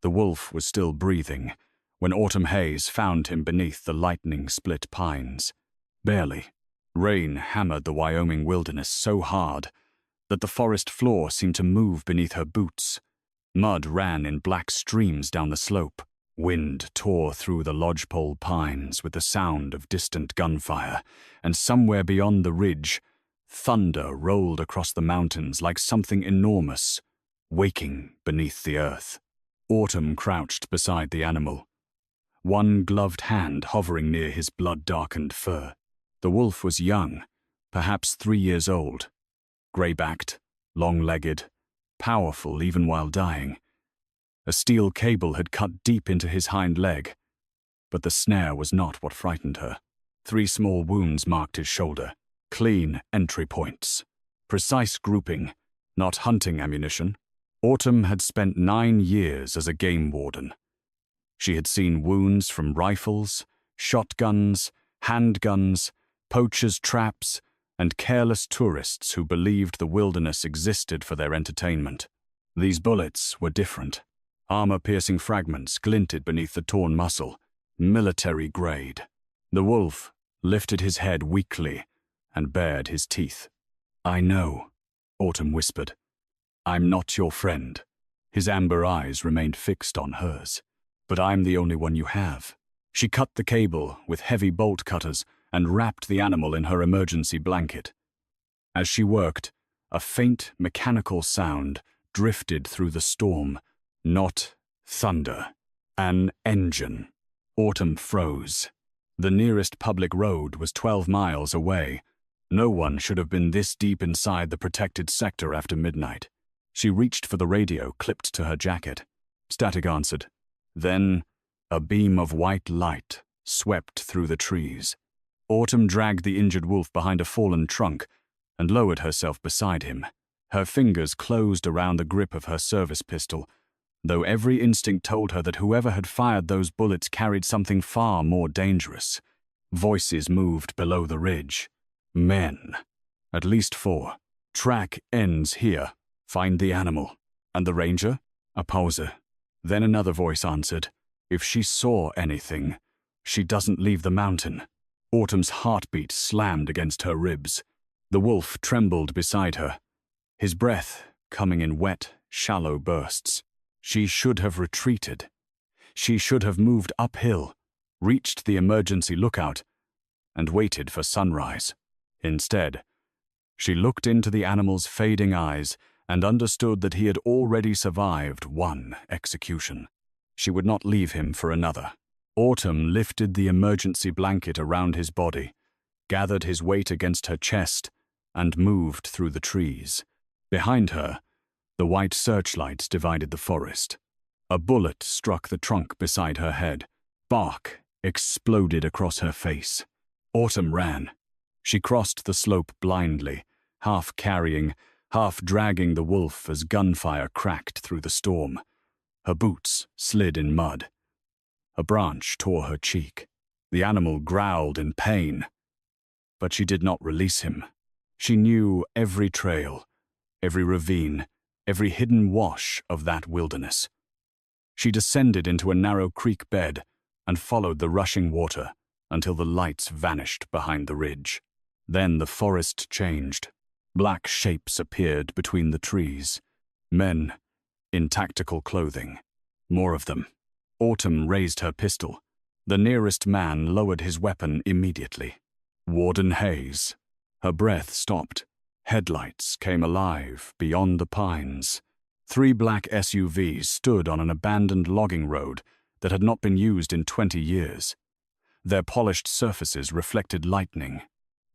The wolf was still breathing when Autumn Haze found him beneath the lightning-split pines. Barely. Rain hammered the Wyoming wilderness so hard that the forest floor seemed to move beneath her boots. Mud ran in black streams down the slope. Wind tore through the lodgepole pines with the sound of distant gunfire, and somewhere beyond the ridge, thunder rolled across the mountains like something enormous, waking beneath the earth. Autumn crouched beside the animal, one gloved hand hovering near his blood-darkened fur. The wolf was young, perhaps 3 years old, grey-backed, long-legged, powerful even while dying. A steel cable had cut deep into his hind leg, but the snare was not what frightened her. 3 small wounds marked his shoulder, clean entry points. Precise grouping, not hunting ammunition. Autumn had spent 9 years as a game warden. She had seen wounds from rifles, shotguns, handguns, poachers' traps, and careless tourists who believed the wilderness existed for their entertainment. These bullets were different. Armor-piercing fragments glinted beneath the torn muscle, military grade. The wolf lifted his head weakly and bared his teeth. "I know," Autumn whispered. "I'm not your friend." His amber eyes remained fixed on hers. "But I'm the only one you have." She cut the cable with heavy bolt cutters and wrapped the animal in her emergency blanket. As she worked, a faint mechanical sound drifted through the storm. Not thunder. An engine. Autumn froze. The nearest public road was 12 miles away. No one should have been this deep inside the protected sector after midnight. She reached for the radio clipped to her jacket. Static answered. Then, a beam of white light swept through the trees. Autumn dragged the injured wolf behind a fallen trunk and lowered herself beside him. Her fingers closed around the grip of her service pistol, though every instinct told her that whoever had fired those bullets carried something far more dangerous. Voices moved below the ridge. Men. At least 4. "Track ends here. Find the animal." "And the ranger?" A pause. Then another voice answered. "If she saw anything, she doesn't leave the mountain." Autumn's heartbeat slammed against her ribs. The wolf trembled beside her, his breath coming in wet, shallow bursts. She should have retreated. She should have moved uphill, reached the emergency lookout, and waited for sunrise. Instead, she looked into the animal's fading eyes and understood that he had already survived one execution. She would not leave him for another. Autumn lifted the emergency blanket around his body, gathered his weight against her chest, and moved through the trees. Behind her, the white searchlights divided the forest. A bullet struck the trunk beside her head. Bark exploded across her face. Autumn ran. She crossed the slope blindly, half carrying, half dragging the wolf as gunfire cracked through the storm. Her boots slid in mud. A branch tore her cheek. The animal growled in pain, but she did not release him. She knew every trail, every ravine, every hidden wash of that wilderness. She descended into a narrow creek bed and followed the rushing water until the lights vanished behind the ridge. Then the forest changed. Black shapes appeared between the trees. Men in tactical clothing. More of them. Autumn raised her pistol. The nearest man lowered his weapon immediately. Warden Hayes. Her breath stopped. Headlights came alive beyond the pines. 3 black SUVs stood on an abandoned logging road that had not been used in 20 years. Their polished surfaces reflected lightning.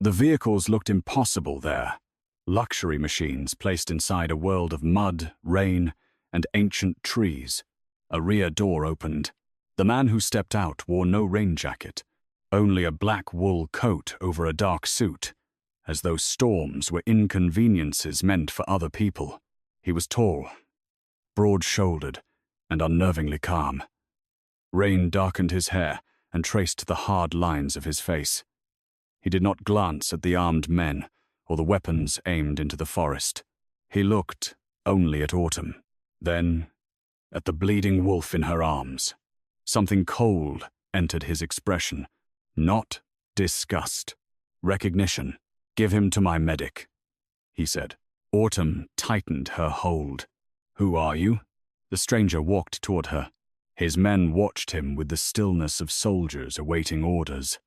The vehicles looked impossible there. Luxury machines placed inside a world of mud, rain, and ancient trees. A rear door opened. The man who stepped out wore no rain jacket, only a black wool coat over a dark suit, as though storms were inconveniences meant for other people. He was tall, broad-shouldered, and unnervingly calm. Rain darkened his hair and traced the hard lines of his face. He did not glance at the armed men or the weapons aimed into the forest. He looked only at Autumn. Then at the bleeding wolf in her arms. Something cold entered his expression. Not disgust. Recognition. "Give him to my medic," he said. Autumn tightened her hold. "Who are you?" The stranger walked toward her. His men watched him with the stillness of soldiers awaiting orders.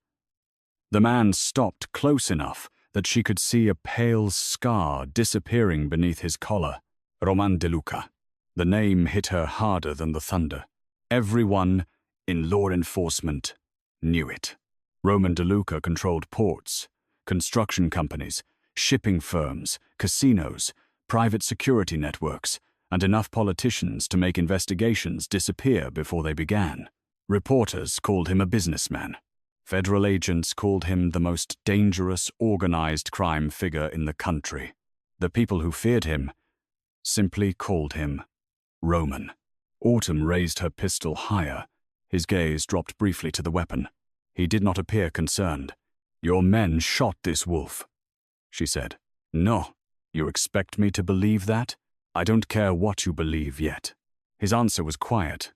The man stopped close enough that she could see a pale scar disappearing beneath his collar. Roman DeLuca. The name hit her harder than the thunder. Everyone in law enforcement knew it. Roman DeLuca controlled ports, construction companies, shipping firms, casinos, private security networks, and enough politicians to make investigations disappear before they began. Reporters called him a businessman. Federal agents called him the most dangerous organized crime figure in the country. The people who feared him simply called him Roman. Autumn raised her pistol higher. His gaze dropped briefly to the weapon. He did not appear concerned. "Your men shot this wolf," she said. "No. You expect me to believe that? I don't care what you believe yet." His answer was quiet,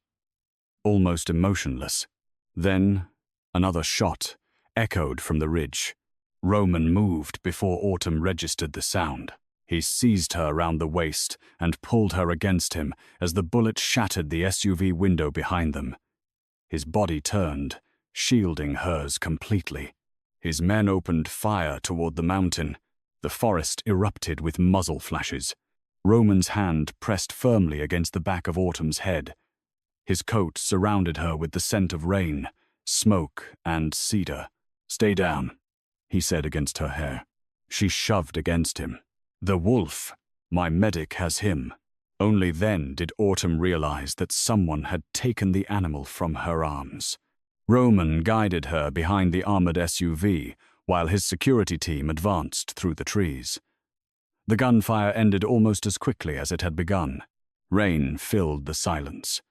almost emotionless. Then another shot echoed from the ridge. Roman moved before Autumn registered the sound. He seized her around the waist and pulled her against him as the bullet shattered the SUV window behind them. His body turned, shielding hers completely. His men opened fire toward the mountain. The forest erupted with muzzle flashes. Roman's hand pressed firmly against the back of Autumn's head. His coat surrounded her with the scent of rain, smoke, and cedar. "Stay down," he said against her hair. She shoved against him. "The wolf. My medic has him." Only then did Autumn realize that someone had taken the animal from her arms. Roman guided her behind the armored SUV while his security team advanced through the trees. The gunfire ended almost as quickly as it had begun. Rain filled the silence.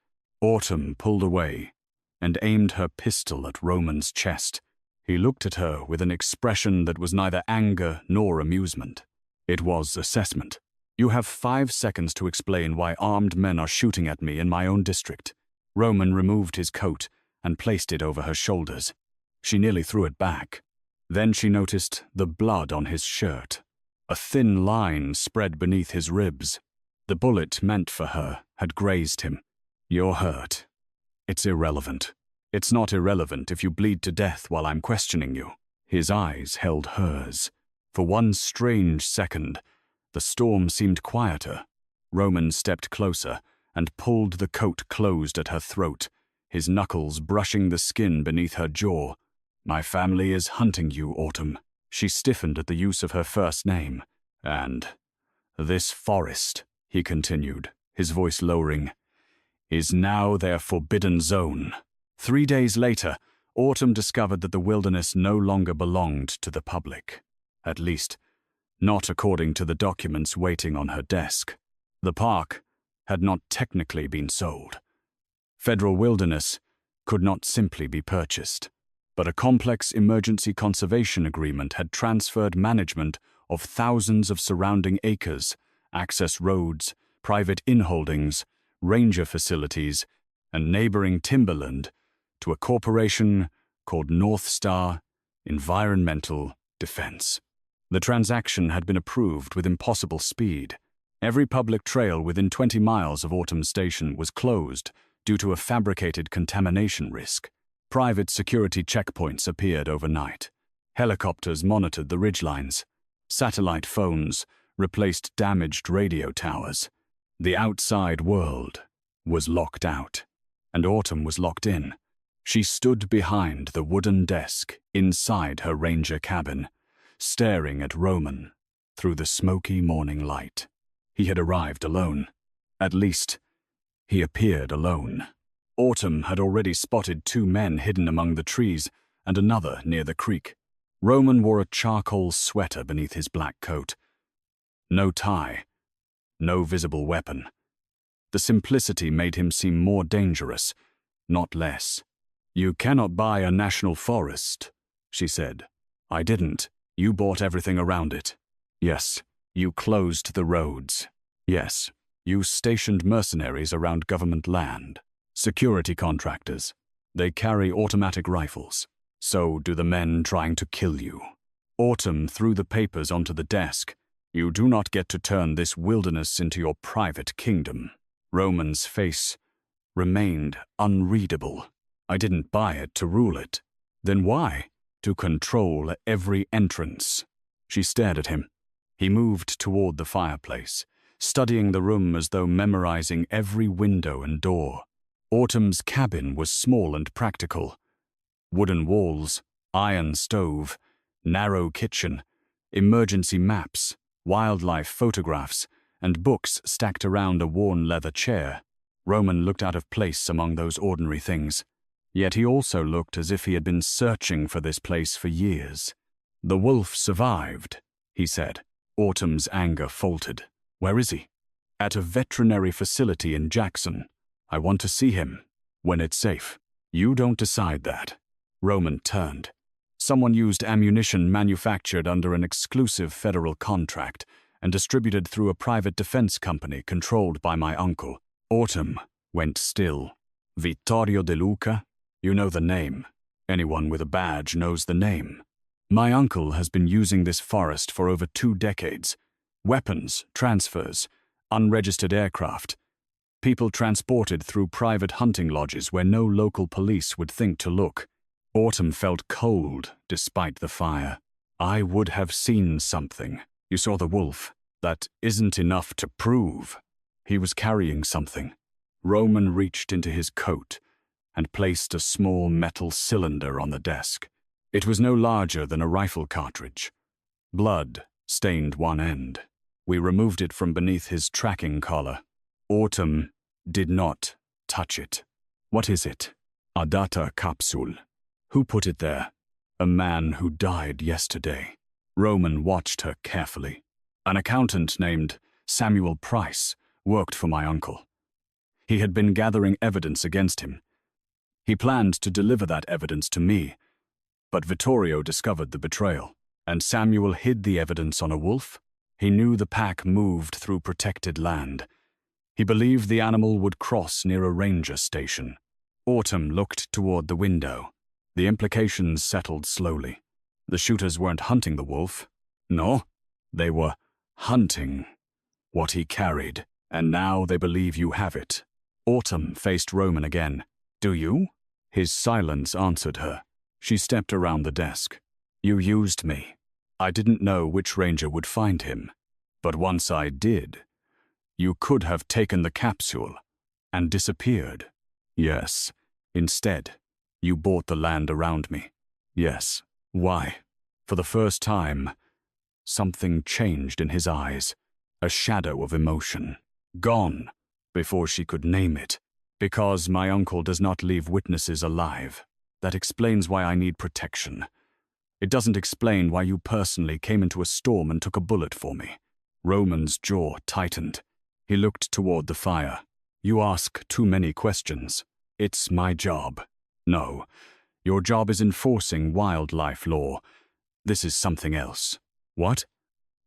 Autumn pulled away and aimed her pistol at Roman's chest. He looked at her with an expression that was neither anger nor amusement. It was assessment. "You have 5 seconds to explain why armed men are shooting at me in my own district." Roman removed his coat and placed it over her shoulders. She nearly threw it back. Then she noticed the blood on his shirt. A thin line spread beneath his ribs. The bullet meant for her had grazed him. "You're hurt. It's irrelevant. It's not irrelevant if you bleed to death while I'm questioning you." His eyes held hers. For one strange second, the storm seemed quieter. Roman stepped closer and pulled the coat closed at her throat, his knuckles brushing the skin beneath her jaw. "My family is hunting you, Autumn." She stiffened at the use of her first name. "And this forest," he continued, his voice lowering, "is now their forbidden zone." 3 days later, Autumn discovered that the wilderness no longer belonged to the public. At least, not according to the documents waiting on her desk. The park had not technically been sold. Federal wilderness could not simply be purchased, but a complex emergency conservation agreement had transferred management of thousands of surrounding acres, access roads, private inholdings, ranger facilities, and neighboring timberland to a corporation called North Star Environmental Defense. The transaction had been approved with impossible speed. Every public trail within 20 miles of Autumn Station was closed due to a fabricated contamination risk. Private security checkpoints appeared overnight. Helicopters monitored the ridgelines. Satellite phones replaced damaged radio towers. The outside world was locked out, and Autumn was locked in. She stood behind the wooden desk inside her ranger cabin, staring at Roman through the smoky morning light. He had arrived alone. At least, he appeared alone. Autumn had already spotted 2 men hidden among the trees and another near the creek. Roman wore a charcoal sweater beneath his black coat. No tie, no visible weapon. The simplicity made him seem more dangerous, not less. "You cannot buy a national forest," she said. "I didn't. You bought everything around it." "Yes, you closed the roads." "Yes, use stationed mercenaries around government land. Security contractors. They carry automatic rifles. So do the men trying to kill you. Autumn threw the papers onto the desk. You do not get to turn this wilderness into your private kingdom. Roman's face remained unreadable. I didn't buy it to rule it. Then why? To control every entrance. She stared at him. He moved toward the fireplace, studying the room as though memorizing every window and door. Autumn's cabin was small and practical. Wooden walls, iron stove, narrow kitchen, emergency maps, wildlife photographs, and books stacked around a worn leather chair. Roman looked out of place among those ordinary things. Yet he also looked as if he had been searching for this place for years. "The wolf survived," he said. Autumn's anger faltered. "Where is he?" "At a veterinary facility in Jackson. I want to see him. When it's safe." "You don't decide that." Roman turned. "Someone used ammunition manufactured under an exclusive federal contract and distributed through a private defense company controlled by my uncle." Autumn went still. "Vittorio DeLuca? You know the name. Anyone with a badge knows the name. My uncle has been using this forest for over 2 decades. Weapons, transfers, unregistered aircraft. People transported through private hunting lodges where no local police would think to look." Autumn felt cold despite the fire. "I would have seen something. You saw the wolf. That isn't enough to prove." He was carrying something. Roman reached into his coat and placed a small metal cylinder on the desk. It was no larger than a rifle cartridge. Blood stained one end. We removed it from beneath his tracking collar. Autumn did not touch it. "What is it?" "A data capsule." "Who put it there?" "A man who died yesterday." Roman watched her carefully. "An accountant named Samuel Price worked for my uncle. He had been gathering evidence against him. He planned to deliver that evidence to me, but Vittorio discovered the betrayal, and Samuel hid the evidence on a wolf. He knew the pack moved through protected land. He believed the animal would cross near a ranger station." Autumn looked toward the window. The implications settled slowly. The shooters weren't hunting the wolf. No, they were hunting what he carried, and now they believe you have it. Autumn faced Roman again. "Do you?" His silence answered her. She stepped around the desk. "You used me. I didn't know which ranger would find him. But once I did, you could have taken the capsule and disappeared." "Yes. Instead, you bought the land around me." "Yes. Why?" For the first time, something changed in his eyes, a shadow of emotion. Gone before she could name it. "Because my uncle does not leave witnesses alive. That explains why I need protection. It doesn't explain why you personally came into a storm and took a bullet for me." Roman's jaw tightened. He looked toward the fire. "You ask too many questions. It's my job." "No, your job is enforcing wildlife law. This is something else." "What?"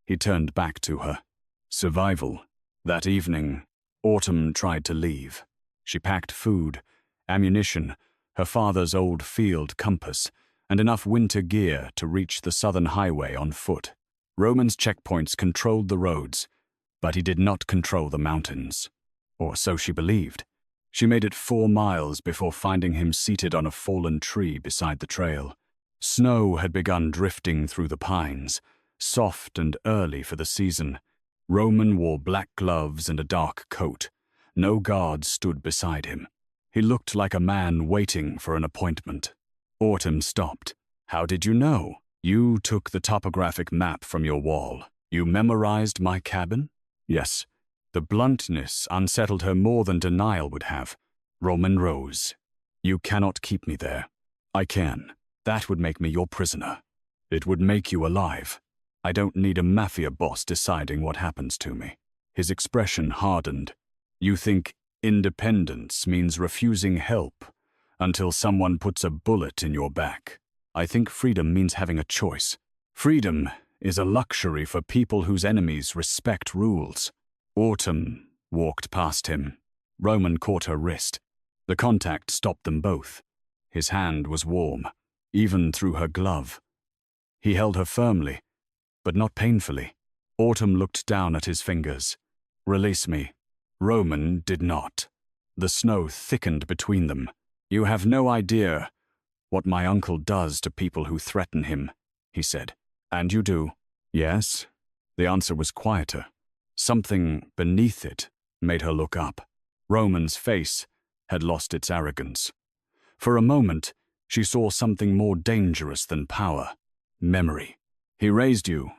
He turned back to her. "Survival." That evening, Autumn tried to leave. She packed food, ammunition, her father's old field compass, and enough winter gear to reach the southern highway on foot. Roman's checkpoints controlled the roads, but he did not control the mountains. Or so she believed. She made it 4 miles before finding him seated on a fallen tree beside the trail. Snow had begun drifting through the pines, soft and early for the season. Roman wore black gloves and a dark coat. No guards stood beside him. He looked like a man waiting for an appointment. Autumn stopped. "How did you know?" "You took the topographic map from your wall. You memorized my cabin?" "Yes." The bluntness unsettled her more than denial would have. Roman rose. "You cannot keep me there." "I can. That would make me your prisoner. It would make you alive. I don't need a Mafia boss deciding what happens to me." His expression hardened. "You think independence means refusing help until someone puts a bullet in your back. I think freedom means having a choice. Freedom is a luxury for people whose enemies respect rules." Autumn walked past him. Roman caught her wrist. The contact stopped them both. His hand was warm, even through her glove. He held her firmly, but not painfully. Autumn looked down at his fingers. "Release me." Roman did not. The snow thickened between them. "You have no idea what my uncle does to people who threaten him," he said. "And you do." "Yes?" The answer was quieter. Something beneath it made her look up. Roman's face had lost its arrogance. For a moment, she saw something more dangerous than power. Memory. "He raised you,"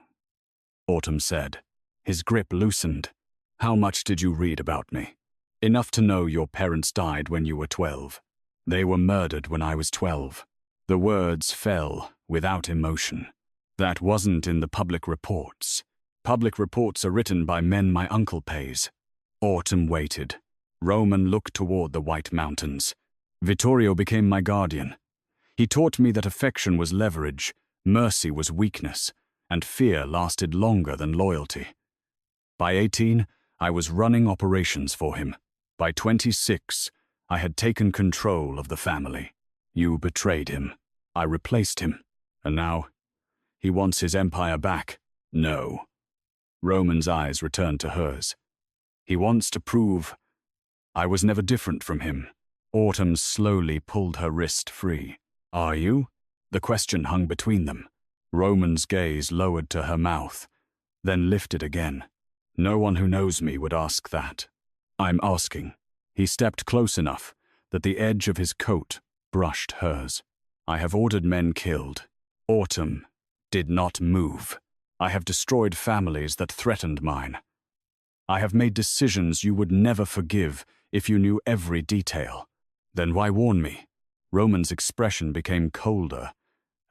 Autumn said. His grip loosened. "How much did you read about me?" "Enough to know your parents died when you were 12. They were murdered when I was 12. The words fell without emotion. "That wasn't in the public reports. Public reports are written by men my uncle pays." Autumn waited. Roman looked toward the White Mountains. "Vittorio became my guardian. He taught me that affection was leverage, mercy was weakness, and fear lasted longer than loyalty. By 18, I was running operations for him. By 26, I had taken control of the family. You betrayed him. I replaced him. And now, he wants his empire back." "No." Roman's eyes returned to hers. "He wants to prove I was never different from him." Autumn slowly pulled her wrist free. "Are you?" The question hung between them. Roman's gaze lowered to her mouth, then lifted again. "No one who knows me would ask that. I'm asking." He stepped close enough that the edge of his coat brushed hers. "I have ordered men killed." Autumn did not move. "I have destroyed families that threatened mine. I have made decisions you would never forgive if you knew every detail." "Then why warn me?" Roman's expression became colder,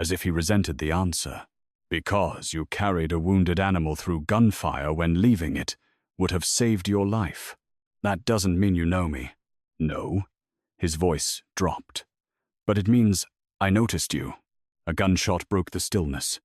as if he resented the answer. "Because you carried a wounded animal through gunfire when leaving it would have saved your life. That doesn't mean you know me." "No." His voice dropped. "But it means I noticed you." A gunshot broke the stillness.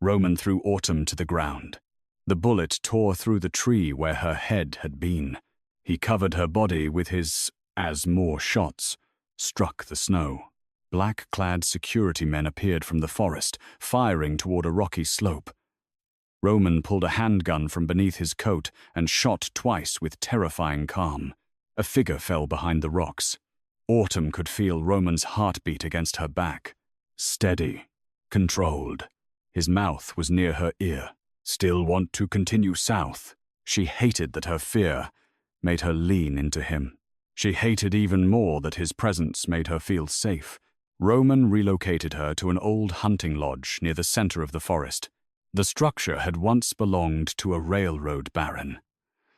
Roman threw Autumn to the ground. The bullet tore through the tree where her head had been. He covered her body with his as more shots struck the snow. Black-clad security men appeared from the forest, firing toward a rocky slope. Roman pulled a handgun from beneath his coat and shot twice with terrifying calm. A figure fell behind the rocks. Autumn could feel Roman's heartbeat against her back. Steady, controlled. His mouth was near her ear. "Still want to continue south?" She hated that her fear made her lean into him. She hated even more that his presence made her feel safe. Roman relocated her to an old hunting lodge near the center of the forest. The structure had once belonged to a railroad baron.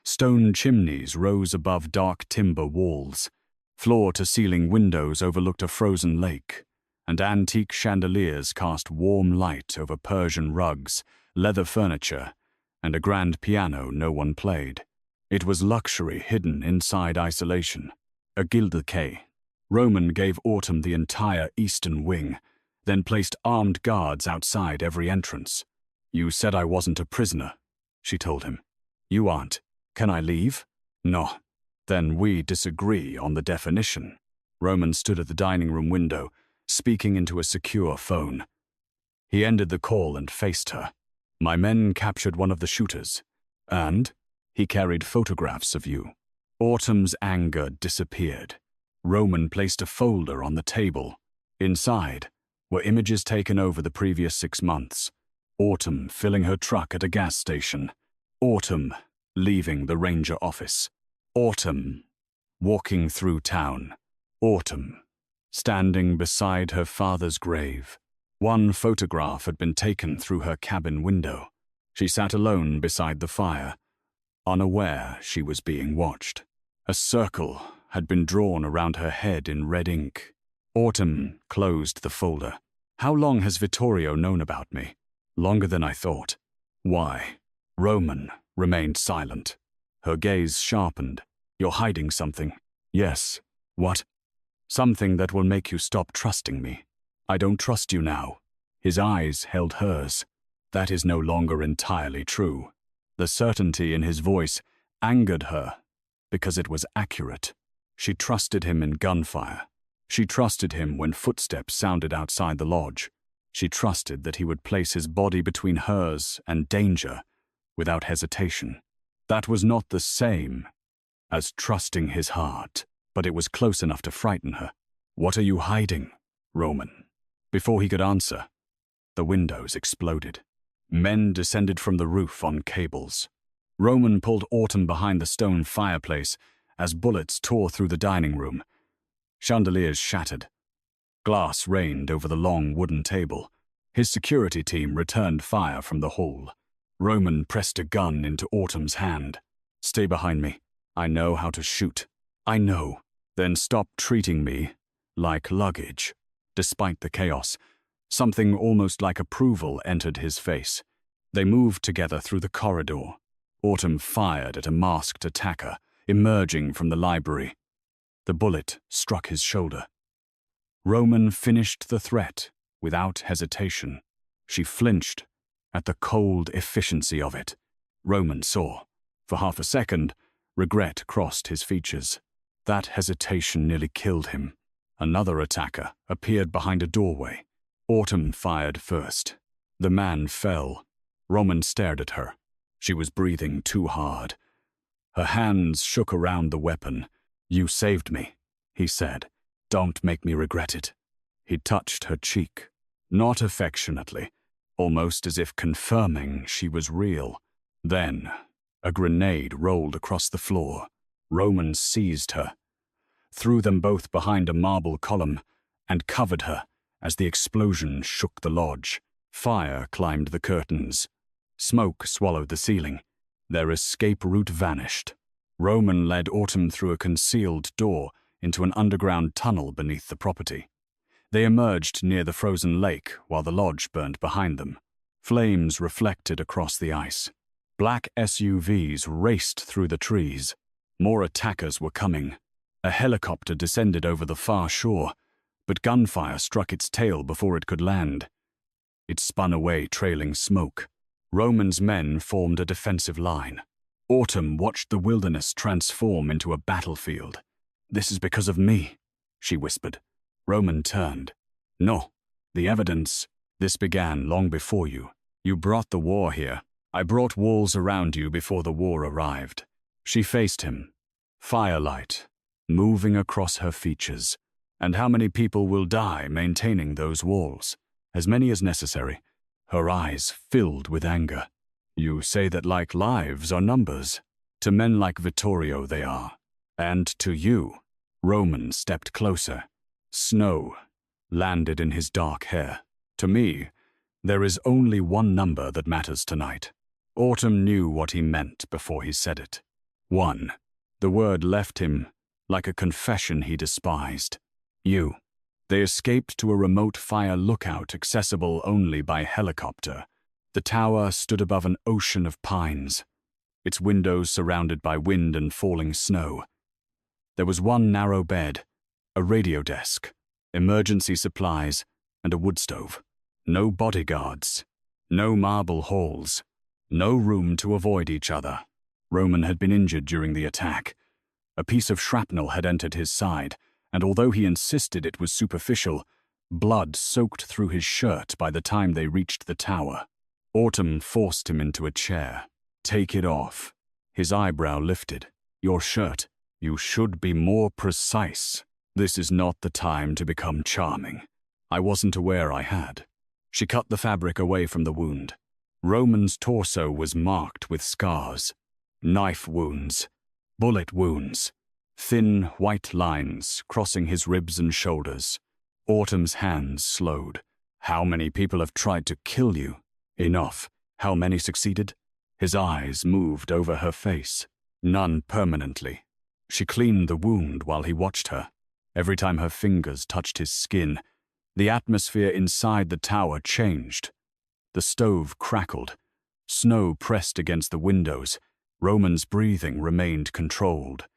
Stone chimneys rose above dark timber walls. Floor-to-ceiling windows overlooked a frozen lake, and antique chandeliers cast warm light over Persian rugs, leather furniture, and a grand piano no one played. It was luxury hidden inside isolation. A gilded quay. Roman gave Autumn the entire eastern wing, then placed armed guards outside every entrance. "You said I wasn't a prisoner," she told him. "You aren't. Can I leave?" "No." "Then we disagree on the definition." Roman stood at the dining room window, speaking into a secure phone. He ended the call and faced her. "My men captured one of the shooters. And he carried photographs of you." Autumn's anger disappeared. Roman placed a folder on the table. Inside were images taken over the previous 6 months. Autumn filling her truck at a gas station. Autumn leaving the ranger office. Autumn walking through town. Autumn standing beside her father's grave. One photograph had been taken through her cabin window. She sat alone beside the fire, unaware she was being watched. A circle had been drawn around her head in red ink. Autumn closed the folder. "How long has Vittorio known about me?" "Longer than I thought." "Why?" Roman remained silent. Her gaze sharpened. "You're hiding something." "Yes." "What?" "Something that will make you stop trusting me." "I don't trust you now." His eyes held hers. "That is no longer entirely true." The certainty in his voice angered her because it was accurate. She trusted him in gunfire. She trusted him when footsteps sounded outside the lodge. She trusted that he would place his body between hers and danger without hesitation. That was not the same as trusting his heart, but it was close enough to frighten her. "What are you hiding, Roman?" Before he could answer, the windows exploded. Men descended from the roof on cables. Roman pulled Autumn behind the stone fireplace as bullets tore through the dining room. Chandeliers shattered. Glass rained over the long wooden table. His security team returned fire from the hall. Roman pressed a gun into Autumn's hand. "Stay behind me. I know how to shoot. I know. Then stop treating me like luggage." Despite the chaos, something almost like approval entered his face. They moved together through the corridor. Autumn fired at a masked attacker emerging from the library. The bullet struck his shoulder. Roman finished the threat without hesitation. She flinched at the cold efficiency of it. Roman saw. For half a second, regret crossed his features. That hesitation nearly killed him. Another attacker appeared behind a doorway. Autumn fired first. The man fell. Roman stared at her. She was breathing too hard. Her hands shook around the weapon. "You saved me," he said. "Don't make me regret it." He touched her cheek, not affectionately, almost as if confirming she was real. Then, a grenade rolled across the floor. Roman seized her, threw them both behind a marble column, and covered her as the explosion shook the lodge. Fire climbed the curtains. Smoke swallowed the ceiling. Their escape route vanished. Roman led Autumn through a concealed door into an underground tunnel beneath the property. They emerged near the frozen lake while the lodge burned behind them. Flames reflected across the ice. Black SUVs raced through the trees. More attackers were coming. A helicopter descended over the far shore, but gunfire struck its tail before it could land. It spun away, trailing smoke. Roman's men formed a defensive line. Autumn watched the wilderness transform into a battlefield. "This is because of me," she whispered. Roman turned. "No, the evidence. This began long before you. You brought the war here. I brought walls around you before the war arrived." She faced him. Firelight moving across her features. "And how many people will die maintaining those walls?" "As many as necessary." Her eyes filled with anger. "You say that like lives are numbers. To men like Vittorio they are. And to you." Roman stepped closer. Snow landed in his dark hair. "To me, there is only one number that matters tonight." Autumn knew what he meant before he said it. 1. The word left him like a confession he despised. "You." They escaped to a remote fire lookout accessible only by helicopter. The tower stood above an ocean of pines, its windows surrounded by wind and falling snow. There was one narrow bed, a radio desk, emergency supplies, and a wood stove. No bodyguards, no marble halls, no room to avoid each other. Roman had been injured during the attack. A piece of shrapnel had entered his side, and although he insisted it was superficial, blood soaked through his shirt by the time they reached the tower. Autumn forced him into a chair. "Take it off." His eyebrow lifted. "Your shirt. You should be more precise. This is not the time to become charming." "I wasn't aware I had." She cut the fabric away from the wound. Roman's torso was marked with scars. Knife wounds, bullet wounds, thin white lines crossing his ribs and shoulders. Autumn's hands slowed. "How many people have tried to kill you?" "Enough." "How many succeeded?" His eyes moved over her face. "None permanently." She cleaned the wound while he watched her. Every time her fingers touched his skin, the atmosphere inside the tower changed. The stove crackled. Snow pressed against the windows. Roman's breathing remained controlled,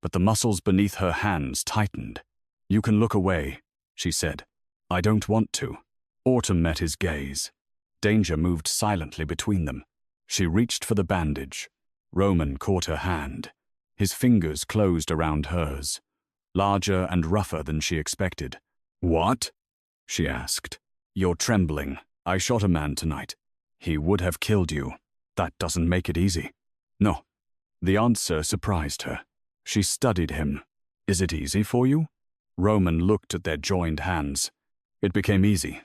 but the muscles beneath her hands tightened. "You can look away," she said. "I don't want to." Autumn met his gaze. Danger moved silently between them. She reached for the bandage. Roman caught her hand. His fingers closed around hers, larger and rougher than she expected. "What?" she asked. "You're trembling. I shot a man tonight. He would have killed you. That doesn't make it easy." "No." The answer surprised her. She studied him. "Is it easy for you?" Roman looked at their joined hands. "It became easy.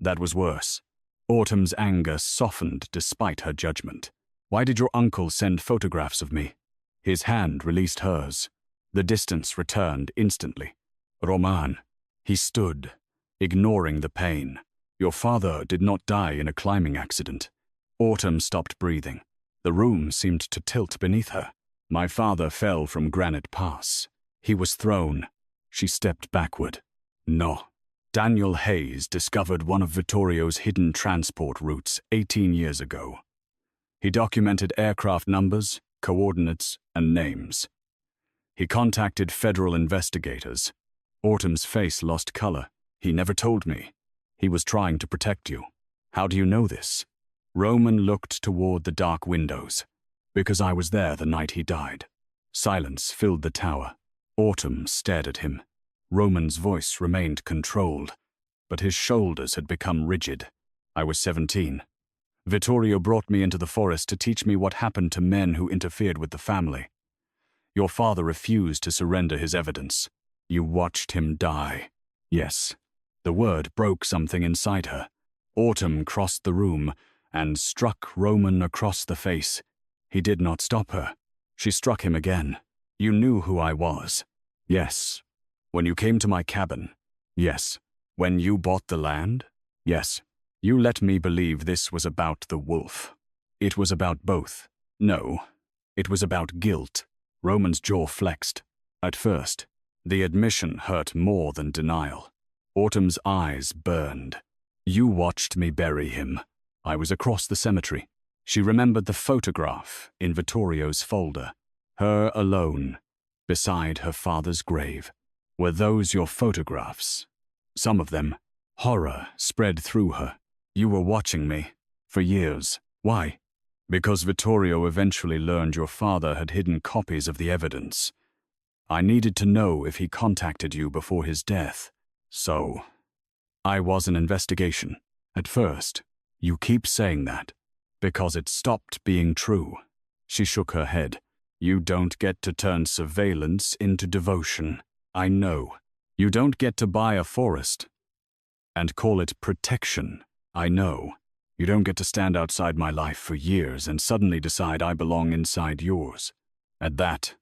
That was worse." Autumn's anger softened despite her judgment. "Why did your uncle send photographs of me?" His hand released hers. The distance returned instantly. "Roman." He stood, ignoring the pain. "Your father did not die in a climbing accident." Autumn stopped breathing. The room seemed to tilt beneath her. "My father fell from Granite Pass. He was thrown." She stepped backward. "No." Daniel Hayes discovered one of Vittorio's hidden transport routes 18 years ago. He documented aircraft numbers, coordinates, and names. He contacted federal investigators. Autumn's face lost color. "He never told me. He was trying to protect you." "How do you know this?" Roman looked toward the dark windows. "Because I was there the night he died." Silence filled the tower. Autumn stared at him. Roman's voice remained controlled, but his shoulders had become rigid. "I was 17. Vittorio brought me into the forest to teach me what happened to men who interfered with the family. Your father refused to surrender his evidence. You watched him die." "Yes." The word broke something inside her. Autumn crossed the room and struck Roman across the face. He did not stop her. She struck him again. "You knew who I was." "Yes." "When you came to my cabin?" "Yes." "When you bought the land?" "Yes." "You let me believe this was about the wolf." "It was about both." "No. It was about guilt." Roman's jaw flexed. At first, the admission hurt more than denial. Autumn's eyes burned. "You watched me bury him. I was across the cemetery." She remembered the photograph in Vittorio's folder. Her alone, beside her father's grave. "Were those your photographs?" "Some of them." Horror spread through her. "You were watching me. For years. Why?" "Because Vittorio eventually learned your father had hidden copies of the evidence. I needed to know if he contacted you before his death. So, I was an investigation. At first, you keep saying that. Because it stopped being true." She shook her head. "You don't get to turn surveillance into devotion. I know. You don't get to buy a forest and call it protection. I know. You don't get to stand outside my life for years and suddenly decide I belong inside yours." At that,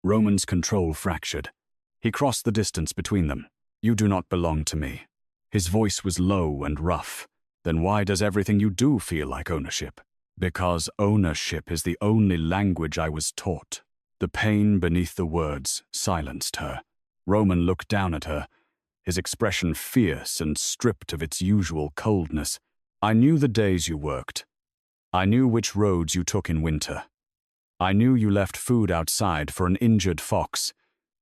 Roman's control fractured. He crossed the distance between them. "You do not belong to me." His voice was low and rough. "Then why does everything you do feel like ownership?" "Because ownership is the only language I was taught." The pain beneath the words silenced her. Roman looked down at her, his expression fierce and stripped of its usual coldness. "I knew the days you worked. I knew which roads you took in winter. I knew you left food outside for an injured fox,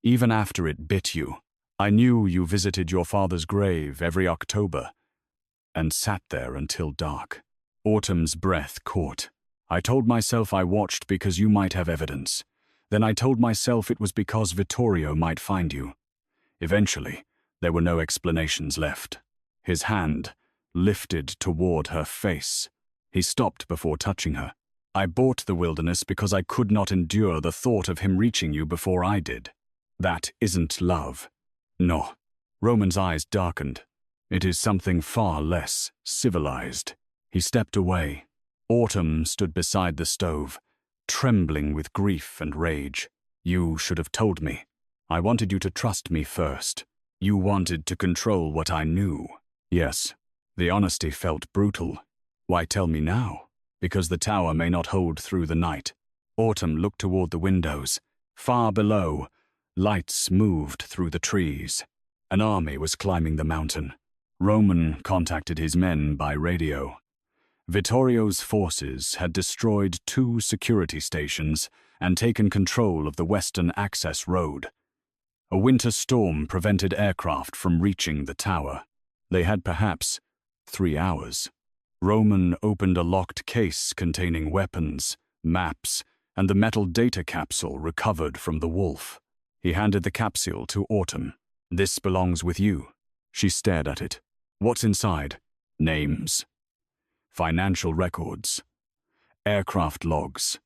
even after it bit you. I knew you visited your father's grave every October and sat there until dark." Autumn's breath caught. "I told myself I watched because you might have evidence. Then I told myself it was because Vittorio might find you. Eventually, there were no explanations left." His hand lifted toward her face. He stopped before touching her. "I bought the wilderness because I could not endure the thought of him reaching you before I did. That isn't love." "No." Roman's eyes darkened. "It is something far less civilized." He stepped away. Autumn stood beside the stove, trembling with grief and rage. "You should have told me. I wanted you to trust me first. You wanted to control what I knew." "Yes." The honesty felt brutal. "Why tell me now?" "Because the tower may not hold through the night." Autumn looked toward the windows. Far below, lights moved through the trees. An army was climbing the mountain. Roman contacted his men by radio. Vittorio's forces had destroyed 2 security stations and taken control of the western access road. A winter storm prevented aircraft from reaching the tower. They had perhaps 3 hours. Roman opened a locked case containing weapons, maps, and the metal data capsule recovered from the wolf. He handed the capsule to Autumn. "This belongs with you." She stared at it. "What's inside?" "Names. Financial records. Aircraft logs.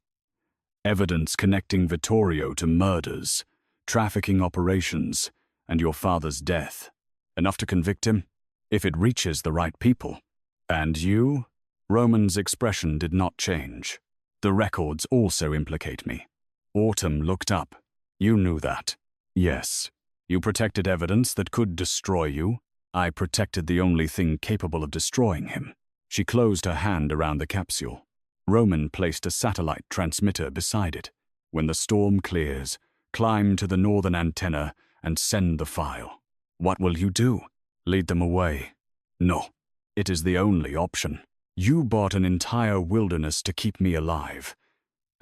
Evidence connecting Vittorio to murders, trafficking operations, and your father's death. Enough to convict him, if it reaches the right people." "And you?" Roman's expression did not change. "The records also implicate me." Autumn looked up. "You knew that?" "Yes. You protected evidence that could destroy you. I protected the only thing capable of destroying him." She closed her hand around the capsule. Roman placed a satellite transmitter beside it. "When the storm clears, climb to the northern antenna and send the file." "What will you do?" "Lead them away." "No. It is the only option. You bought an entire wilderness to keep me alive.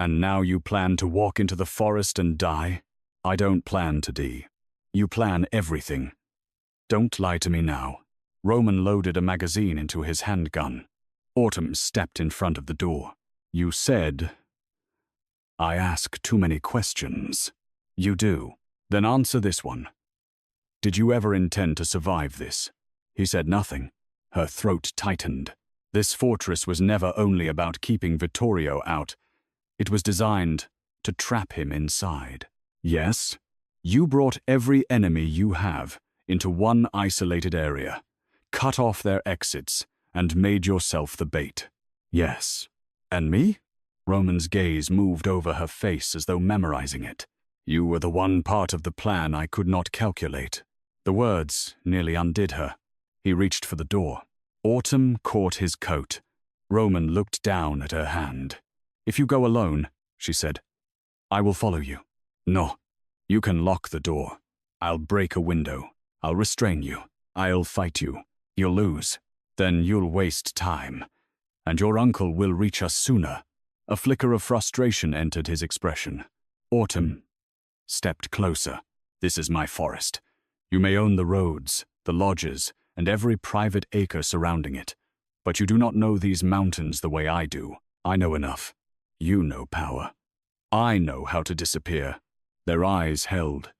And now you plan to walk into the forest and die? I don't plan to die. You plan everything. Don't lie to me now." Roman loaded a magazine into his handgun. Autumn stepped in front of the door. "You said I ask too many questions." "You do. Then answer this one. Did you ever intend to survive this?" He said nothing. Her throat tightened. This fortress was never only about keeping Vittorio out. It was designed to trap him inside. "Yes? You brought every enemy you have into one isolated area, cut off their exits, and made yourself the bait." "Yes." "And me?" Roman's gaze moved over her face as though memorizing it. "You were the one part of the plan I could not calculate." The words nearly undid her. He reached for the door. Autumn caught his coat. Roman looked down at her hand. "If you go alone," she said, "I will follow you." "No. You can lock the door. I'll break a window. I'll restrain you. I'll fight you. You'll lose. Then you'll waste time. And your uncle will reach us sooner." A flicker of frustration entered his expression. Autumn stepped closer. "This is my forest. You may own the roads, the lodges, and every private acre surrounding it. But you do not know these mountains the way I do. I know enough. You know power. I know how to disappear." Their eyes held.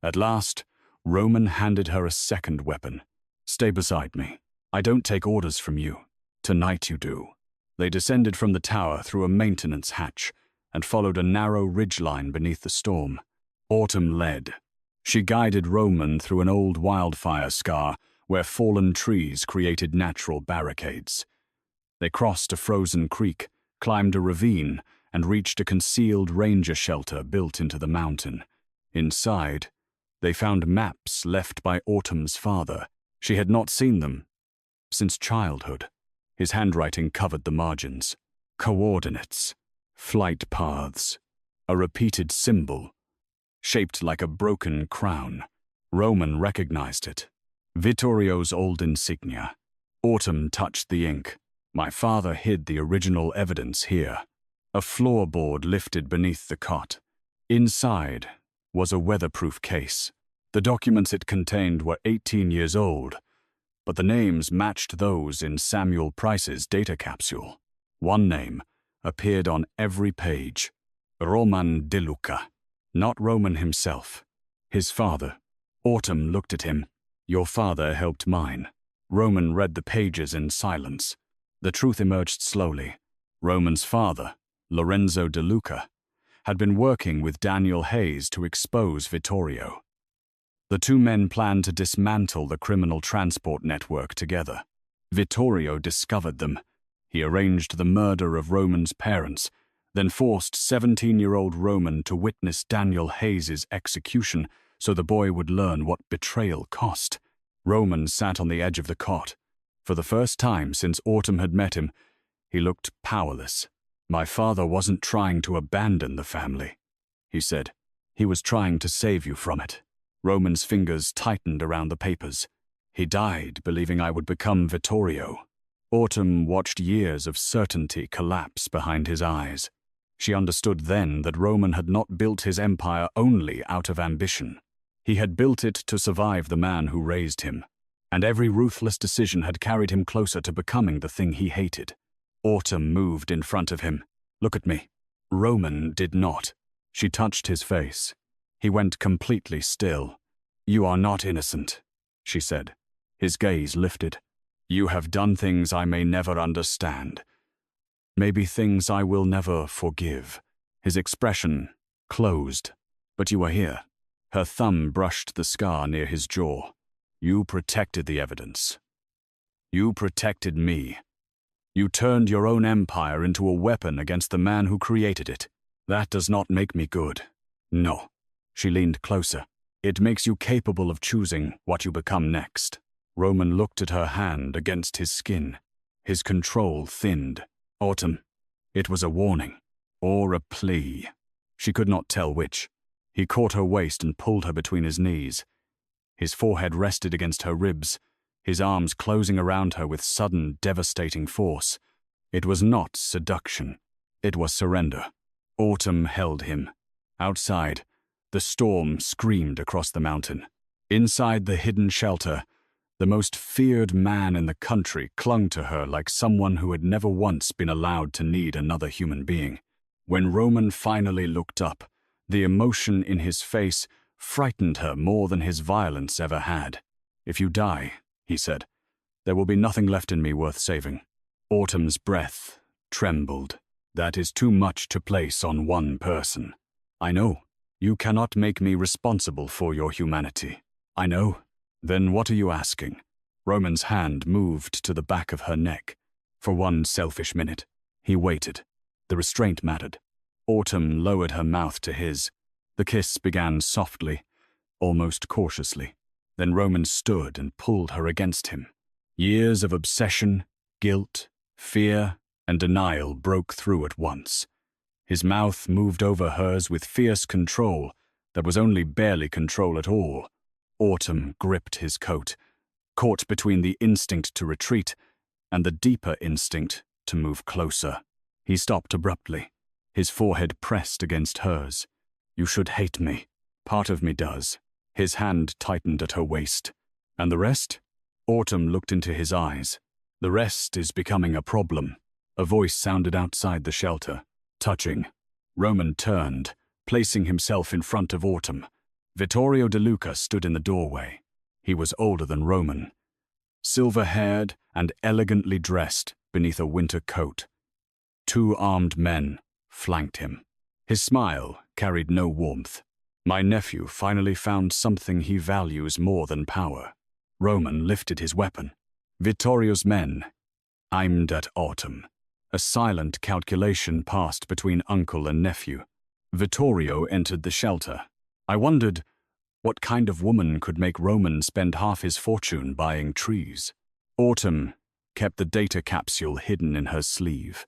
At last, Roman handed her a second weapon. "Stay beside me. I don't take orders from you. Tonight you do." They descended from the tower through a maintenance hatch and followed a narrow ridgeline beneath the storm. Autumn led. She guided Roman through an old wildfire scar where fallen trees created natural barricades. They crossed a frozen creek, climbed a ravine, and reached a concealed ranger shelter built into the mountain. Inside, they found maps left by Autumn's father. She had not seen them since childhood. His handwriting covered the margins. Coordinates, flight paths, a repeated symbol, shaped like a broken crown. Roman recognized it. Vittorio's old insignia. Autumn touched the ink. "My father hid the original evidence here." A floorboard lifted beneath the cot. Inside was a weatherproof case. The documents it contained were 18 years old, but the names matched those in Samuel Price's data capsule. One name appeared on every page. Roman DeLuca. Not Roman himself. His father. Autumn looked at him. "Your father helped mine." Roman read the pages in silence. The truth emerged slowly. Roman's father, Lorenzo DeLuca, had been working with Daniel Hayes to expose Vittorio. The two men planned to dismantle the criminal transport network together. Vittorio discovered them. He arranged the murder of Roman's parents, then forced 17-year-old Roman to witness Daniel Hayes' execution so the boy would learn what betrayal cost. Roman sat on the edge of the cot. For the first time since Autumn had met him, he looked powerless. "My father wasn't trying to abandon the family," he said. "He was trying to save you from it." Roman's fingers tightened around the papers. "He died believing I would become Vittorio." Autumn watched years of certainty collapse behind his eyes. She understood then that Roman had not built his empire only out of ambition. He had built it to survive the man who raised him, and every ruthless decision had carried him closer to becoming the thing he hated. Autumn moved in front of him. "Look at me." Roman did not. She touched his face. He went completely still. "You are not innocent," she said. His gaze lifted. "You have done things I may never understand. Maybe things I will never forgive." His expression closed. "But you are here." Her thumb brushed the scar near his jaw. "You protected the evidence. You protected me. You turned your own empire into a weapon against the man who created it. That does not make me good. No." She leaned closer. "It makes you capable of choosing what you become next." Roman looked at her hand against his skin. His control thinned. "Autumn." It was a warning. Or a plea. She could not tell which. He caught her waist and pulled her between his knees. His forehead rested against her ribs, his arms closing around her with sudden, devastating force. It was not seduction. It was surrender. Autumn held him. Outside, the storm screamed across the mountain. Inside the hidden shelter, the most feared man in the country clung to her like someone who had never once been allowed to need another human being. When Roman finally looked up, the emotion in his face frightened her more than his violence ever had. "If you die," he said, "there will be nothing left in me worth saving." Autumn's breath trembled. "That is too much to place on one person." "I know. You cannot make me responsible for your humanity." "I know. Then what are you asking?" Roman's hand moved to the back of her neck. For one selfish minute, he waited. The restraint mattered. Autumn lowered her mouth to his. The kiss began softly, almost cautiously. Then Roman stood and pulled her against him. Years of obsession, guilt, fear, and denial broke through at once. His mouth moved over hers with fierce control that was only barely control at all. Autumn gripped his coat, caught between the instinct to retreat and the deeper instinct to move closer. He stopped abruptly, his forehead pressed against hers. "You should hate me. Part of me does." His hand tightened at her waist. "And the rest?" Autumn looked into his eyes. "The rest is becoming a problem." A voice sounded outside the shelter. "Touching." Roman turned, placing himself in front of Autumn. Vittorio DeLuca stood in the doorway. He was older than Roman, silver-haired and elegantly dressed beneath a winter coat. Two armed men flanked him. His smile carried no warmth. "My nephew finally found something he values more than power." Roman lifted his weapon. Vittorio's men aimed at Autumn. A silent calculation passed between uncle and nephew. Vittorio entered the shelter. "I wondered what kind of woman could make Roman spend half his fortune buying trees." Autumn kept the data capsule hidden in her sleeve.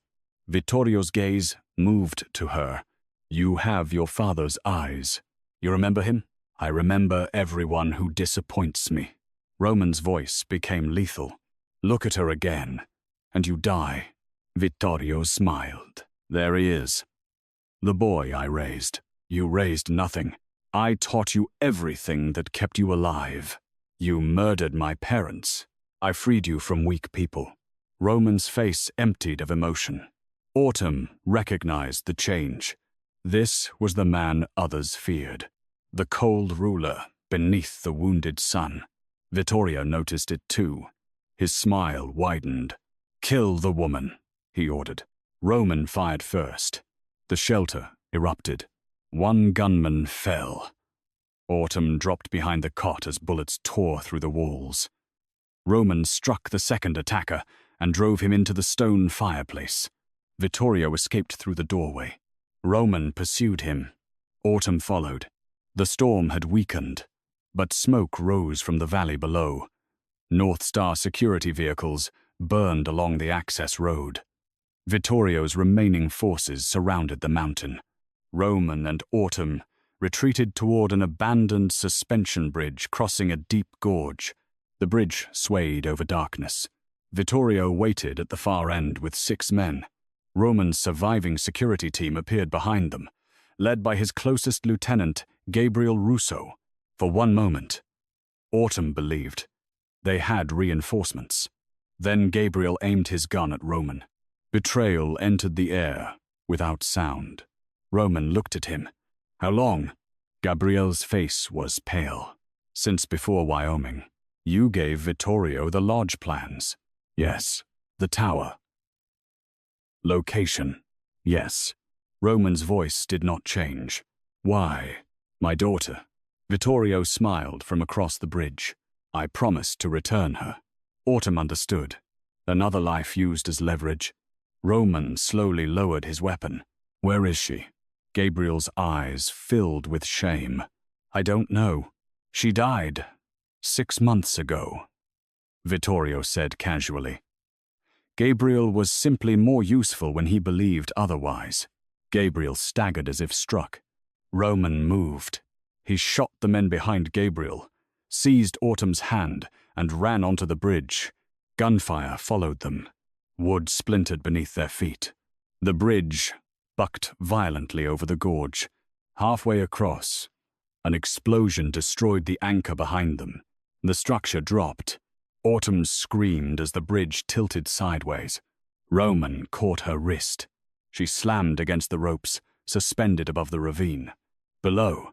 Vittorio's gaze moved to her. "You have your father's eyes. You remember him?" "I remember everyone who disappoints me." Roman's voice became lethal. "Look at her again, and you die." Vittorio smiled. "There he is. The boy I raised." "You raised nothing. I taught you everything that kept you alive. You murdered my parents. I freed you from weak people." Roman's face emptied of emotion. Autumn recognized the change. This was the man others feared. The cold ruler beneath the wounded son. Vittorio noticed it too. His smile widened. "Kill the woman," he ordered. Roman fired first. The shelter erupted. One gunman fell. Autumn dropped behind the cot as bullets tore through the walls. Roman struck the second attacker and drove him into the stone fireplace. Vittorio escaped through the doorway. Roman pursued him. Autumn followed. The storm had weakened, but smoke rose from the valley below. North Star security vehicles burned along the access road. Vittorio's remaining forces surrounded the mountain. Roman and Autumn retreated toward an abandoned suspension bridge crossing a deep gorge. The bridge swayed over darkness. Vittorio waited at the far end with 6 men. Roman's surviving security team appeared behind them, led by his closest lieutenant, Gabriel Russo. For one moment, Autumn believed they had reinforcements. Then Gabriel aimed his gun at Roman. Betrayal entered the air, without sound. Roman looked at him. How long? Gabriel's face was pale. Since before Wyoming. You gave Vittorio the lodge plans. Yes. The tower. Location. Yes. Roman's voice did not change. Why? My daughter. Vittorio smiled from across the bridge. I promised to return her. Autumn understood. Another life used as leverage. Roman slowly lowered his weapon. Where is she? Gabriel's eyes filled with shame. I don't know. She died 6 months ago, Vittorio said casually. Gabriel was simply more useful when he believed otherwise. Gabriel staggered as if struck. Roman moved. He shot the men behind Gabriel, seized Autumn's hand, and ran onto the bridge. Gunfire followed them. Wood splintered beneath their feet. The bridge bucked violently over the gorge. Halfway across, an explosion destroyed the anchor behind them. The structure dropped. Autumn screamed as the bridge tilted sideways. Roman caught her wrist. She slammed against the ropes, suspended above the ravine. Below,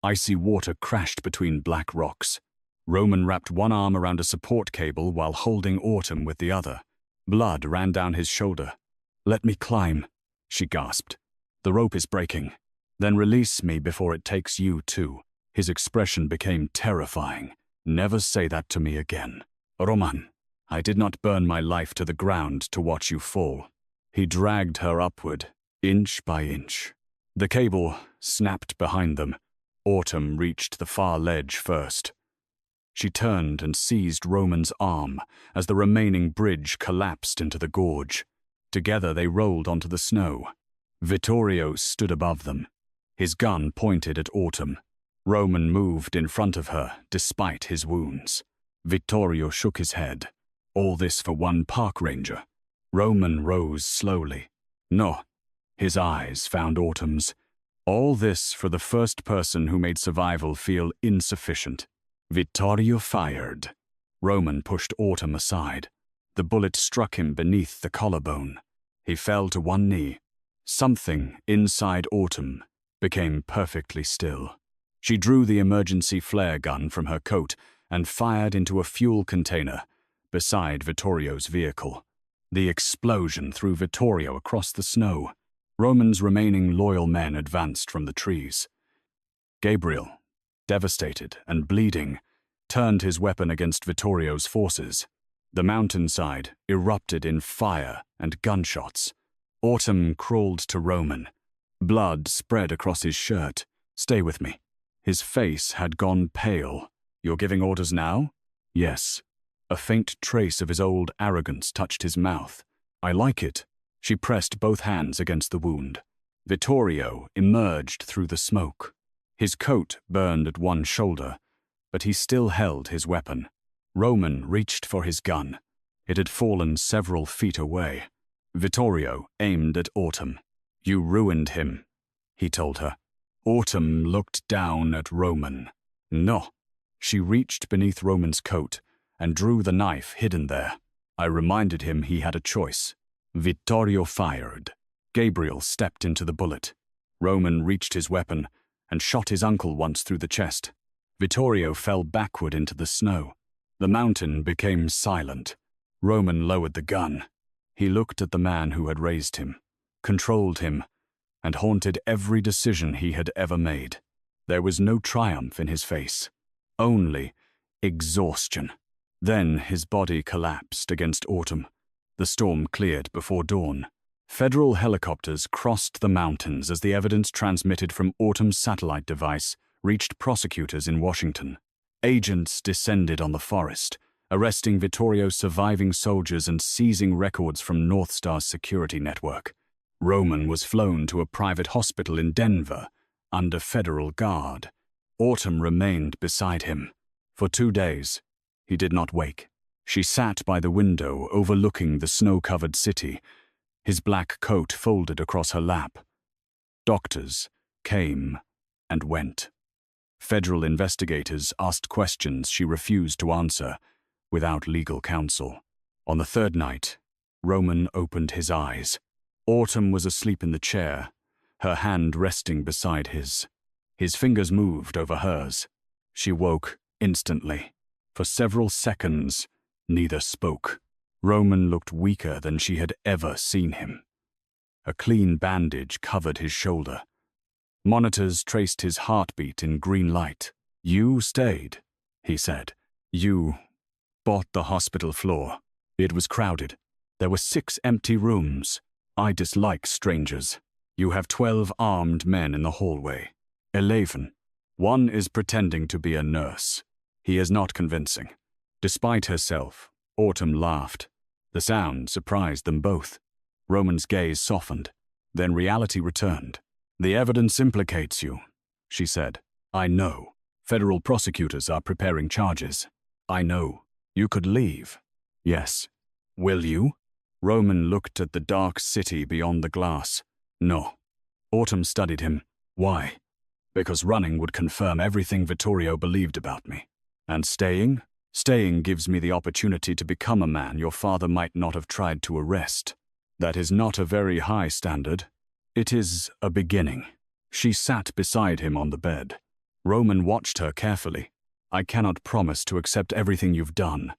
icy water crashed between black rocks. Roman wrapped one arm around a support cable while holding Autumn with the other. Blood ran down his shoulder. Let me climb, she gasped. The rope is breaking. Then release me before it takes you too. His expression became terrifying. Never say that to me again. Roman, I did not burn my life to the ground to watch you fall. He dragged her upward, inch by inch. The cable snapped behind them. Autumn reached the far ledge first. She turned and seized Roman's arm as the remaining bridge collapsed into the gorge. Together they rolled onto the snow. Vittorio stood above them, his gun pointed at Autumn. Roman moved in front of her despite his wounds. Vittorio shook his head. All this for one park ranger. Roman rose slowly. No. His eyes found Autumn's. All this for the first person who made survival feel insufficient. Vittorio fired. Roman pushed Autumn aside. The bullet struck him beneath the collarbone. He fell to one knee. Something inside Autumn became perfectly still. She drew the emergency flare gun from her coat and fired into a fuel container beside Vittorio's vehicle. The explosion threw Vittorio across the snow. Roman's remaining loyal men advanced from the trees. Gabriel, devastated and bleeding, turned his weapon against Vittorio's forces. The mountainside erupted in fire and gunshots. Autumn crawled to Roman. Blood spread across his shirt. Stay with me. His face had gone pale. You're giving orders now? Yes. A faint trace of his old arrogance touched his mouth. I like it. She pressed both hands against the wound. Vittorio emerged through the smoke. His coat burned at one shoulder, but he still held his weapon. Roman reached for his gun. It had fallen several feet away. Vittorio aimed at Autumn. You ruined him, he told her. Autumn looked down at Roman. No. She reached beneath Roman's coat and drew the knife hidden there. I reminded him he had a choice. Vittorio fired. Gabriel stepped into the bullet. Roman reached his weapon and shot his uncle once through the chest. Vittorio fell backward into the snow. The mountain became silent. Roman lowered the gun. He looked at the man who had raised him, controlled him, and haunted every decision he had ever made. There was no triumph in his face, only exhaustion. Then his body collapsed against Autumn. The storm cleared before dawn. Federal helicopters crossed the mountains as the evidence transmitted from Autumn's satellite device reached prosecutors in Washington. Agents descended on the forest, arresting Vittorio's surviving soldiers and seizing records from North Star's security network. Roman was flown to a private hospital in Denver, under federal guard. Autumn remained beside him. For 2 days, he did not wake. She sat by the window overlooking the snow-covered city, his black coat folded across her lap. Doctors came and went. Federal investigators asked questions she refused to answer without legal counsel. On the third night, Roman opened his eyes. Autumn was asleep in the chair, her hand resting beside his. His fingers moved over hers. She woke instantly. For several seconds, neither spoke. Roman looked weaker than she had ever seen him. A clean bandage covered his shoulder. Monitors traced his heartbeat in green light. "You stayed," he said. "You bought the hospital floor. It was crowded. There were 6 empty rooms. I dislike strangers. You have 12 armed men in the hallway. 11. One is pretending to be a nurse. He is not convincing." Despite herself, Autumn laughed. The sound surprised them both. Roman's gaze softened. Then reality returned. "The evidence implicates you," she said. "I know. Federal prosecutors are preparing charges. I know. You could leave." "Yes." "Will you?" Roman looked at the dark city beyond the glass. "No." Autumn studied him. "Why?" "Because running would confirm everything Vittorio believed about me. And staying? Staying gives me the opportunity to become a man your father might not have tried to arrest. That is not a very high standard. It is a beginning." She sat beside him on the bed. Roman watched her carefully. "I cannot promise to accept everything you've done,"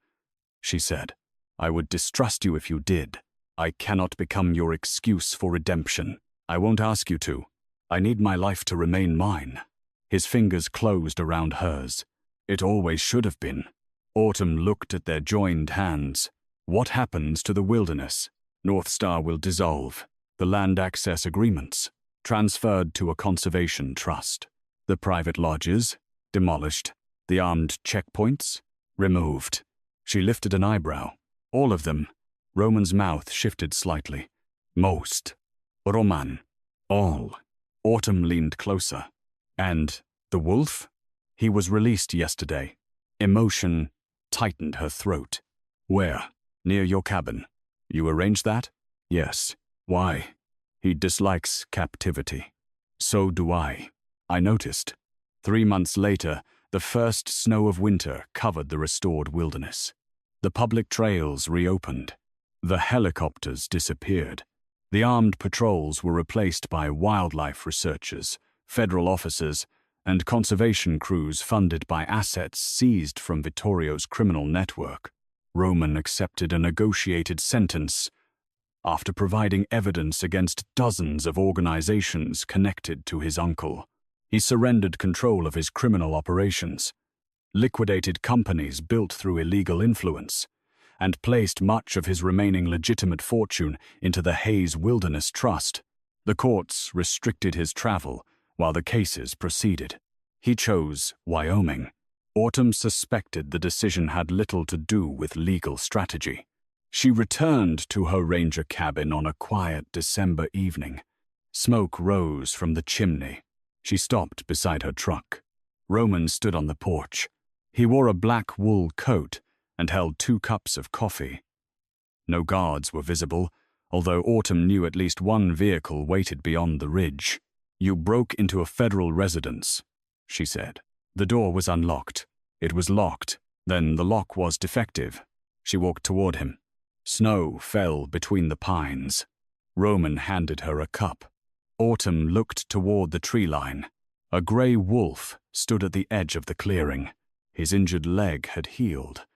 she said. "I would distrust you if you did. I cannot become your excuse for redemption. I won't ask you to. I need my life to remain mine." His fingers closed around hers. "It always should have been." Autumn looked at their joined hands. "What happens to the wilderness?" "North Star will dissolve. The land access agreements transferred to a conservation trust. The private lodges demolished. The armed checkpoints removed." She lifted an eyebrow. "All of them." Roman's mouth shifted slightly. "Most." "Roman." "All." Autumn leaned closer. "And the wolf?" "He was released yesterday." Emotion tightened her throat. "Where?" "Near your cabin." "You arranged that?" "Yes." "Why?" "He dislikes captivity." "So do I." "I noticed." 3 months later, the first snow of winter covered the restored wilderness. The public trails reopened. The helicopters disappeared. The armed patrols were replaced by wildlife researchers, federal officers, and conservation crews funded by assets seized from Vittorio's criminal network. Roman accepted a negotiated sentence after providing evidence against dozens of organizations connected to his uncle. He surrendered control of his criminal operations, liquidated companies built through illegal influence, and placed much of his remaining legitimate fortune into the Hayes Wilderness Trust. The courts restricted his travel while the cases proceeded. He chose Wyoming. Autumn suspected the decision had little to do with legal strategy. She returned to her ranger cabin on a quiet December evening. Smoke rose from the chimney. She stopped beside her truck. Roman stood on the porch. He wore a black wool coat and held 2 cups of coffee. No guards were visible, although Autumn knew at least one vehicle waited beyond the ridge. "You broke into a federal residence," she said. "The door was unlocked. It was locked. Then the lock was defective." She walked toward him. Snow fell between the pines. Roman handed her a cup. Autumn looked toward the tree line. A gray wolf stood at the edge of the clearing. His injured leg had healed.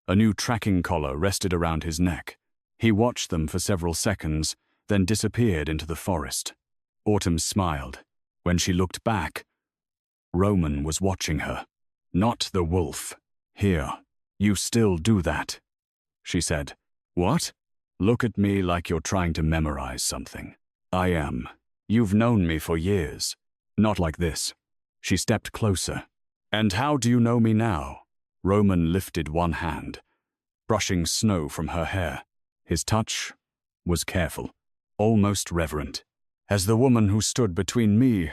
A new tracking collar rested around his neck. He watched them for several seconds, then disappeared into the forest. Autumn smiled. When she looked back, Roman was watching her. "Not the wolf. Here, you still do that," she said. "What?" "Look at me like you're trying to memorize something." "I am. You've known me for years. Not like this." She stepped closer. "And how do you know me now?" Roman lifted one hand, brushing snow from her hair. His touch was careful, almost reverent. "As the woman who stood between me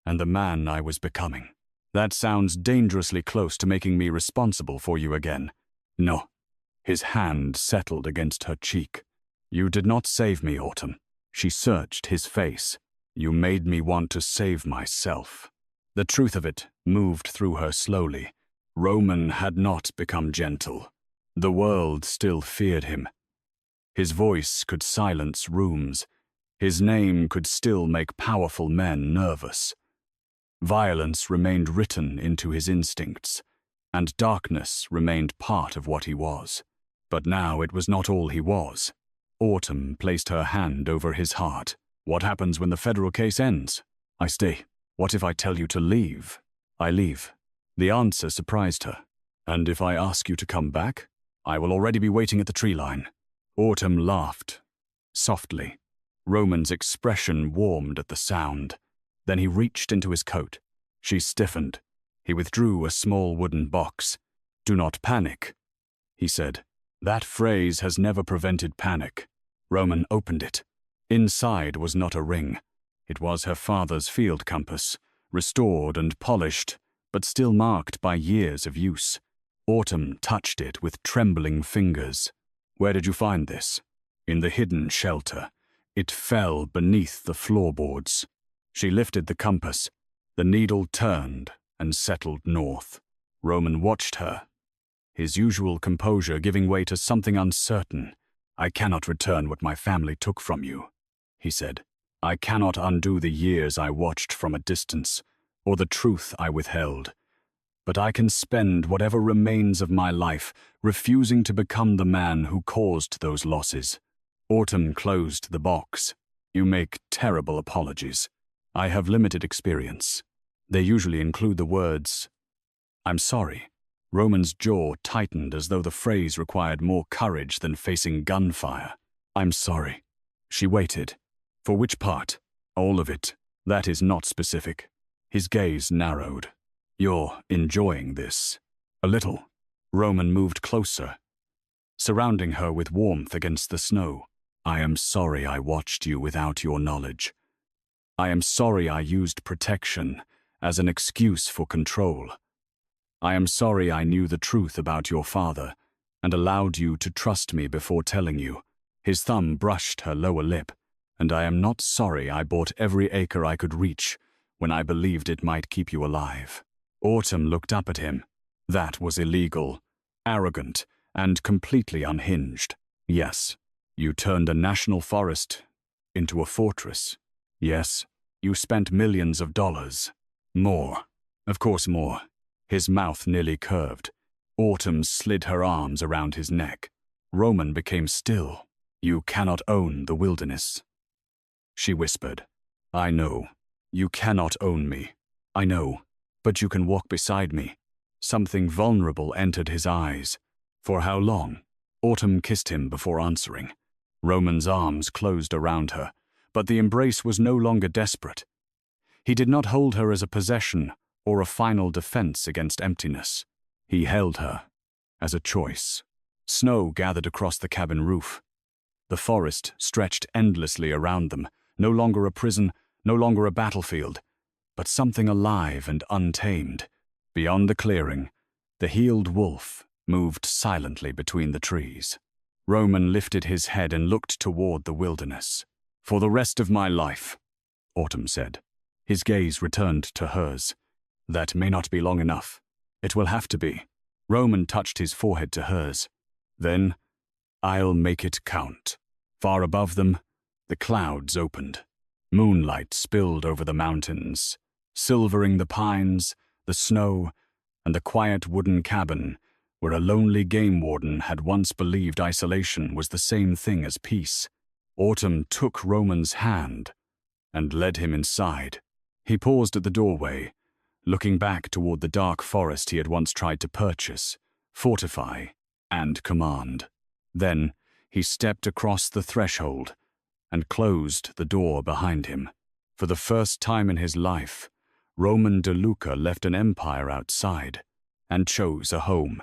and the man I was becoming." "That sounds dangerously close to making me responsible for you again." "No." His hand settled against her cheek. "You did not save me, Autumn." She searched his face. "You made me want to save myself." The truth of it moved through her slowly. Roman had not become gentle. The world still feared him. His voice could silence rooms, His name could still make powerful men nervous. Violence remained written into his instincts, and darkness remained part of what he was. But now it was not all he was. Autumn placed her hand over his heart. What happens when the federal case ends? I stay. What if I tell you to leave? I leave. The answer surprised her. And if I ask you to come back? I will already be waiting at the tree line. Autumn laughed, softly. Roman's expression warmed at the sound. Then he reached into his coat. She stiffened. He withdrew a small wooden box. "Do not panic," he said. That phrase has never prevented panic. Roman opened it. Inside was not a ring. It was her father's field compass, restored and polished, but still marked by years of use. Autumn touched it with trembling fingers. "Where did you find this?" "In the hidden shelter. It fell beneath the floorboards." She lifted the compass. The needle turned and settled north. Roman watched her, his usual composure giving way to something uncertain. "I cannot return what my family took from you," he said. "I cannot undo the years I watched from a distance, or the truth I withheld. But I can spend whatever remains of my life refusing to become the man who caused those losses." Autumn closed the box. "You make terrible apologies. I have limited experience. They usually include the words, 'I'm sorry.'" Roman's jaw tightened as though the phrase required more courage than facing gunfire. "I'm sorry." She waited. "For which part?" "All of it. That is not specific." His gaze narrowed. "You're enjoying this." "A little." Roman moved closer, surrounding her with warmth against the snow. "I am sorry I watched you without your knowledge. I am sorry I used protection as an excuse for control. I am sorry I knew the truth about your father and allowed you to trust me before telling you." His thumb brushed her lower lip. "And I am not sorry I bought every acre I could reach when I believed it might keep you alive." Autumn looked up at him. That was illegal, arrogant, and completely unhinged. "Yes, you turned a national forest into a fortress. Yes, you spent millions of dollars. More. Of course more." His mouth nearly curved. Autumn slid her arms around his neck. Roman became still. "You cannot own the wilderness," she whispered. "I know. You cannot own me. I know. But you can walk beside me." Something vulnerable entered his eyes. "For how long?" Autumn kissed him before answering. Roman's arms closed around her, but the embrace was no longer desperate. He did not hold her as a possession or a final defense against emptiness. He held her as a choice. Snow gathered across the cabin roof. The forest stretched endlessly around them, no longer a prison, no longer a battlefield, but something alive and untamed. Beyond the clearing, the healed wolf moved silently between the trees. Roman lifted his head and looked toward the wilderness. "For the rest of my life," Autumn said. His gaze returned to hers. "That may not be long enough. It will have to be." Roman touched his forehead to hers. "Then, I'll make it count." Far above them, the clouds opened. Moonlight spilled over the mountains, silvering the pines, the snow, and the quiet wooden cabin where a lonely game warden had once believed isolation was the same thing as peace. Autumn took Roman's hand and led him inside. He paused at the doorway, looking back toward the dark forest he had once tried to purchase, fortify, and command. Then he stepped across the threshold and closed the door behind him. For the first time in his life, Roman DeLuca left an empire outside and chose a home.